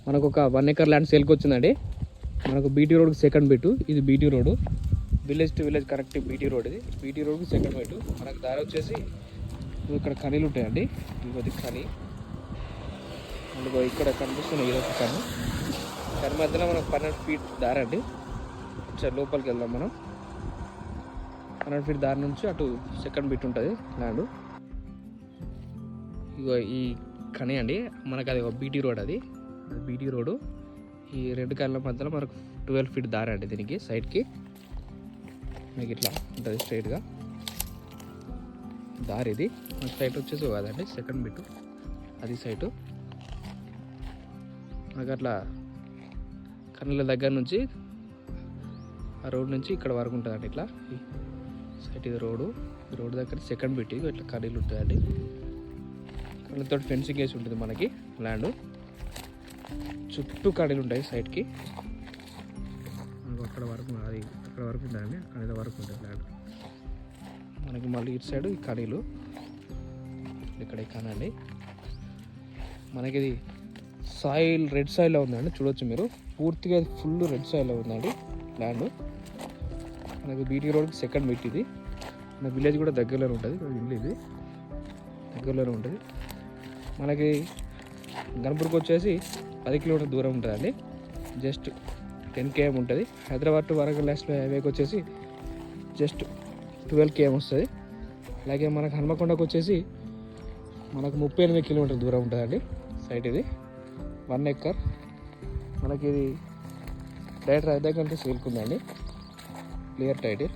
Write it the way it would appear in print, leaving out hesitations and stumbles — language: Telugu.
మనకు ఒక 1 ఎకర్ ల్యాండ్ సేల్కి వచ్చిందండి. మనకు బీటీ రోడ్కి సెకండ్ బిట్. ఇది BT road, village to village correct BT road. ఇది బీటీ రోడ్కి సెకండ్ బిట్. మనకు దారి వచ్చేసి ఇక్కడ కనీలు ఉంటాయండి. ఇదిగోది కనీ, అందుకో ఇక్కడ కనిపిస్తున్నాయి. ఇదొక కని, దాని మధ్యలో మనకు 12 ఫీట్ దారి అండి. ఒకసారి లోపలికి వెళ్దాం మనం. 12 ఫీట్ దారి నుంచి అటు సెకండ్ బిట్ ఉంటుంది ల్యాండ్. ఇగో ఈ కని అండి, మనకు అది ఒక బీటీ రోడ్. అది బీటీ రోడ్డు. ఈ 2 కాళ్ళ మధ్యలో మనకు 12 ఫీట్ దారి అండి. దీనికి సైడ్కి మీకు ఇట్లా ఉంటుంది స్ట్రైట్గా దారి. ఇది మన సైట్ వచ్చేసి కాదండి, సెకండ్ బిట్ అది సైటు. మనకు అట్లా కన్నెల దగ్గర నుంచి ఆ రోడ్ నుంచి ఇక్కడ వరకు ఉంటుందండి. ఇట్లా ఈ సైట్ ఇది రోడ్డు. ఈ రోడ్డు దగ్గర సెకండ్ బిట్. ఇట్లా కన్నీళ్ళు ఉంటాయండి. కన్నీళ్ళతో ఫెన్సింగ్ వేసి ఉంటుంది మనకి ల్యాండ్. చుట్టూ కడీలు ఉంటాయి సైడ్కి. మనకు అక్కడ వరకు అది అక్కడ వరకు ఉంటుందండి. అక్కడ వరకు ఉంటుంది ల్యాండ్ మనకి. మళ్ళీ ఇటు సైడ్ ఈ కడీలు ఇక్కడ కానండి. మనకి ఇది సాయిల్ రెడ్ సాయిల్లో ఉందండి. చూడొచ్చు మీరు, పూర్తిగా ఫుల్ రెడ్ సాయిల్లో ఉందండి ల్యాండ్. మనకి బీటీ రోడ్కి సెకండ్ బిట్. ఇది మన విలేజ్ కూడా దగ్గరలోనే ఉంటుంది. ఇల్లు ఇది దగ్గరలోనే ఉంటుంది. మనకి గన్పూర్కి వచ్చేసి 10 కిలోమీటర్ దూరం ఉంటుందండి. జస్ట్ 10 km ఉంటుంది. హైదరాబాద్ టు వరంగల్ నేషనల్ హైవేకి వచ్చేసి జస్ట్ 12 km వస్తుంది. అలాగే మనకు హన్మకొండకు వచ్చేసి మనకు 38 కిలోమీటర్ దూరం ఉంటుందండి సైట్. ఇది 1 ఎకర్. మనకి ఇది డైరెక్ట్ రైతు దగ్గర సేల్కుందండి, క్లియర్ టైటిల్.